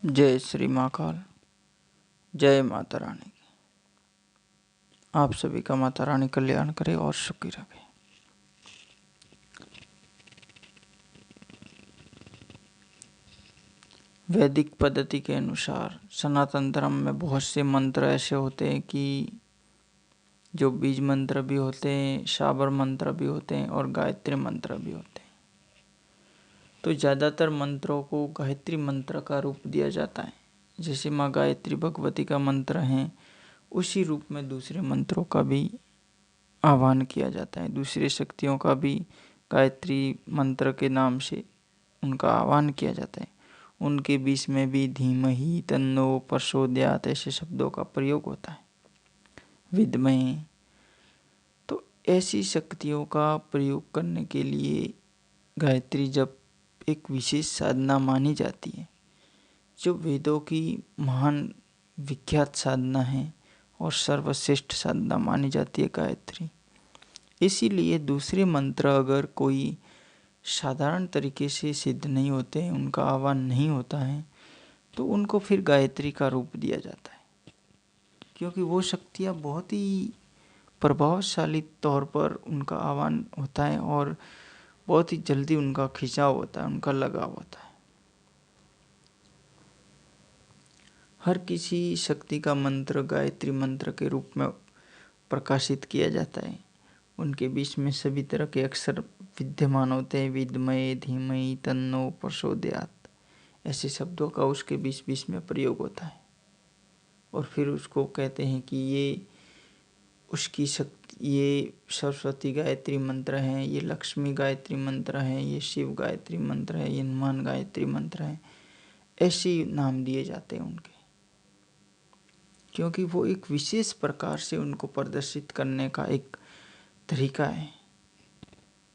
जय श्री महाकाल। जय माता रानी की। आप सभी का माता रानी कल्याण करे और सुखी रखे। वैदिक पद्धति के अनुसार सनातन धर्म में बहुत से मंत्र ऐसे होते हैं कि जो बीज मंत्र भी होते हैं, शाबर मंत्र भी होते हैं और गायत्री मंत्र भी होते हैं। तो ज़्यादातर मंत्रों को गायत्री मंत्र का रूप दिया जाता है। जैसे माँ गायत्री भगवती का मंत्र है, उसी रूप में दूसरे मंत्रों का भी आह्वान किया जाता है। दूसरी शक्तियों का भी गायत्री मंत्र के नाम से उनका आह्वान किया जाता है। उनके बीच में भी धीमहि तन्नो प्रचोदयात् ऐसे शब्दों का प्रयोग होता है, विद्महे। तो ऐसी शक्तियों का प्रयोग करने के लिए गायत्री जब एक विशेष साधना मानी जाती है, जो वेदों की महान विख्यात साधना है और सर्वश्रेष्ठ साधना मानी जाती है गायत्री। इसीलिए दूसरे मंत्र अगर कोई साधारण तरीके से सिद्ध नहीं होते हैं, उनका आह्वान नहीं होता है, तो उनको फिर गायत्री का रूप दिया जाता है, क्योंकि वो शक्तियाँ बहुत ही प्रभावशाली तौर पर उनका आह्वान होता है और बहुत ही जल्दी उनका खिंचाव होता है, उनका लगाव होता है। हर किसी शक्ति का मंत्र गायत्री मंत्र के रूप में प्रकाशित किया जाता है। उनके बीच में सभी तरह के अक्षर विद्यमान होते हैं, विद्महे धीमहि तन्नो प्रचोदयात् ऐसे शब्दों का उसके बीच बीच में प्रयोग होता है। और फिर उसको कहते हैं कि ये उसकी शक्ति, ये सरस्वती गायत्री मंत्र है, ये लक्ष्मी गायत्री मंत्र है, ये शिव गायत्री मंत्र है, ये हनुमान गायत्री मंत्र है। ऐसे नाम दिए जाते हैं उनके, क्योंकि वो एक विशेष प्रकार से उनको प्रदर्शित करने का एक तरीका है।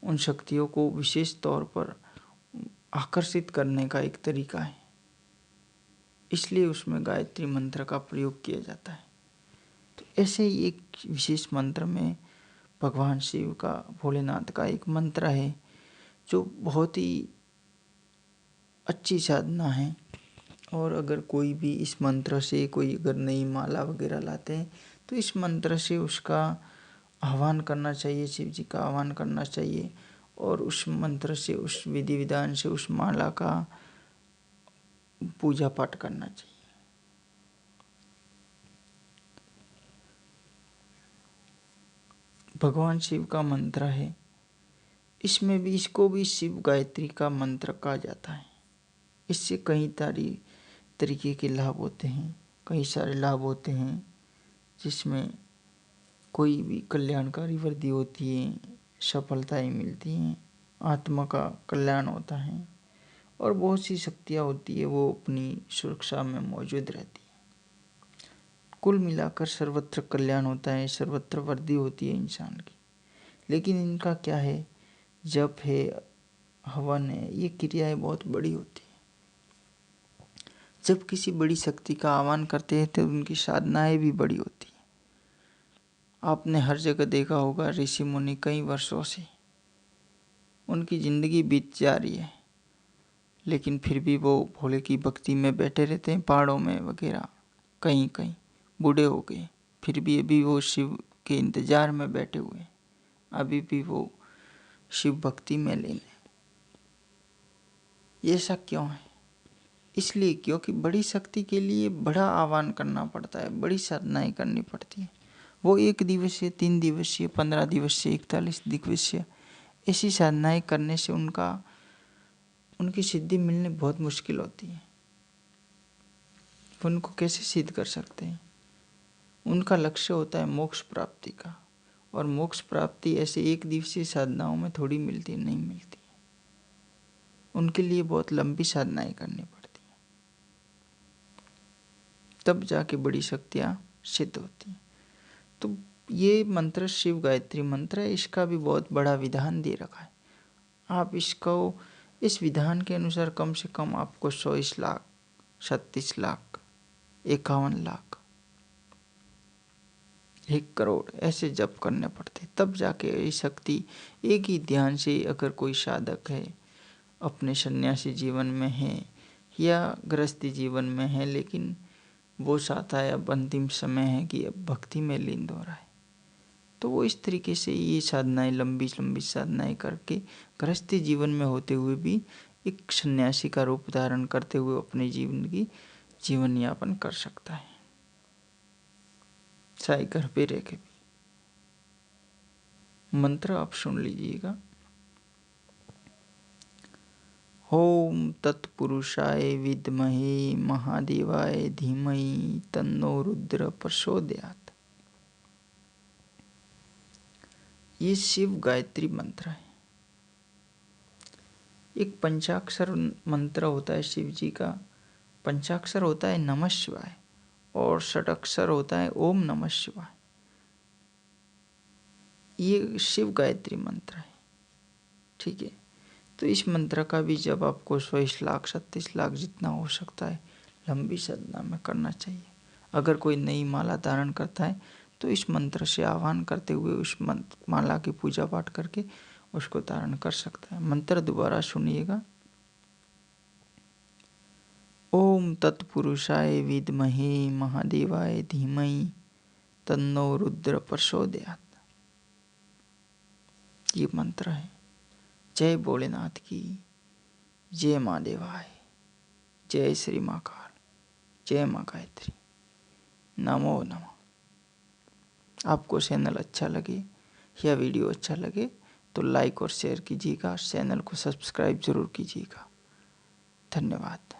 उन शक्तियों को विशेष तौर पर आकर्षित करने का एक तरीका है, इसलिए उसमें गायत्री मंत्र का प्रयोग किया जाता है। तो ऐसे ही एक विशेष मंत्र में भगवान शिव का, भोलेनाथ का एक मंत्र है जो बहुत ही अच्छी साधना है। और अगर कोई भी इस मंत्र से कोई अगर नई माला वगैरह लाते हैं, तो इस मंत्र से उसका आह्वान करना चाहिए, शिव जी का आह्वान करना चाहिए और उस मंत्र से, उस विधि विधान से उस माला का पूजा पाठ करना चाहिए। भगवान शिव का मंत्र है, इसमें भी इसको भी शिव गायत्री का मंत्र कहा जाता है। इससे कई तरीके के लाभ होते हैं, कई सारे लाभ होते हैं, जिसमें कोई भी कल्याणकारी वृद्धि होती है, सफलताएं मिलती हैं, आत्मा का कल्याण होता है और बहुत सी शक्तियाँ होती है, वो अपनी सुरक्षा में मौजूद रहती है। कुल मिलाकर सर्वत्र कल्याण होता है, सर्वत्र वृद्धि होती है इंसान की। लेकिन इनका क्या है, जप है, हवन है, ये क्रियाएं बहुत बड़ी होती है। जब किसी बड़ी शक्ति का आह्वान करते हैं तो उनकी साधनाएं भी बड़ी होती हैं। आपने हर जगह देखा होगा, ऋषि मुनि कई वर्षों से उनकी जिंदगी बीत जा रही है, लेकिन फिर भी वो भोले की भक्ति में बैठे रहते हैं, पहाड़ों में वगैरह। कहीं कहीं बूढ़े हो गए, फिर भी अभी वो शिव के इंतजार में बैठे हुए हैं, अभी भी वो शिव भक्ति में लीन है। ये ऐसा क्यों है? इसलिए क्योंकि बड़ी शक्ति के लिए बड़ा आह्वान करना पड़ता है, बड़ी साधनाएं करनी पड़ती है। वो 1 दिवसीय, 3 दिवसीय, 15 दिवसीय, 41 दिवसीय ऐसी साधनाएं करने से उनकी सिद्धि मिलनी बहुत मुश्किल होती है। उनको कैसे सिद्ध कर सकते हैं? उनका लक्ष्य होता है मोक्ष प्राप्ति का, और मोक्ष प्राप्ति ऐसे 1 दिवसीय साधनाओं में थोड़ी मिलती, नहीं मिलती। उनके लिए बहुत लंबी साधनाएं करनी पड़ती हैं, तब जाके बड़ी शक्तियाँ सिद्ध होती हैं। तो ये मंत्र शिव गायत्री मंत्र है, इसका भी बहुत बड़ा विधान दे रखा है। आप इसको, इस विधान के अनुसार कम से कम आपको 24 लाख, 36 लाख, 51 लाख, 1 करोड़ ऐसे जप करने पड़ते, तब जाके ये शक्ति एक ही ध्यान से, अगर कोई साधक है, अपने सन्यासी जीवन में है, या गृहस्थी जीवन में है, लेकिन वो चाहता है अब अंतिम समय है कि अब भक्ति में लीन हो रहा है, तो वो इस तरीके से ये साधनाएं, लंबी लंबी साधनाएं करके गृहस्थी जीवन में होते हुए भी एक सन्यासी का रूप धारण करते हुए अपने जीवन यापन कर सकता है, चाहे घर पे रह के भी। मंत्र आप सुन लीजिएगा। ओम तत्पुरुषाय विद्महे महादेवाय धीमहि तन्नो रुद्र प्रचोदयात्। ये शिव गायत्री मंत्र है। एक पंचाक्षर मंत्र होता है शिव जी का। पंचाक्षर होता है नमः शिवाय और षटक्षर होता है ओम नमः शिवाय। ये शिव गायत्री मंत्र है, ठीक है। तो इस मंत्र का भी जब आपको 22 लाख 37 लाख जितना हो सकता है लंबी साधना में करना चाहिए। अगर कोई नई माला धारण करता है तो इस मंत्र से आह्वान करते हुए उस माला की पूजा पाठ करके उसको धारण कर सकता है। मंत्र दोबारा सुनिएगा। ओम तत्पुरुषाय विद्महे महादेवाय धीमहि तन्नो रुद्र प्रचोदयात्। ये मंत्र है। जय भोलेनाथ की, जय माँ देवाय, जय श्री महाकाल, जय माँ गायत्री, नमो नमः। आपको चैनल अच्छा लगे या वीडियो अच्छा लगे तो लाइक और शेयर कीजिएगा, चैनल को सब्सक्राइब जरूर कीजिएगा। धन्यवाद।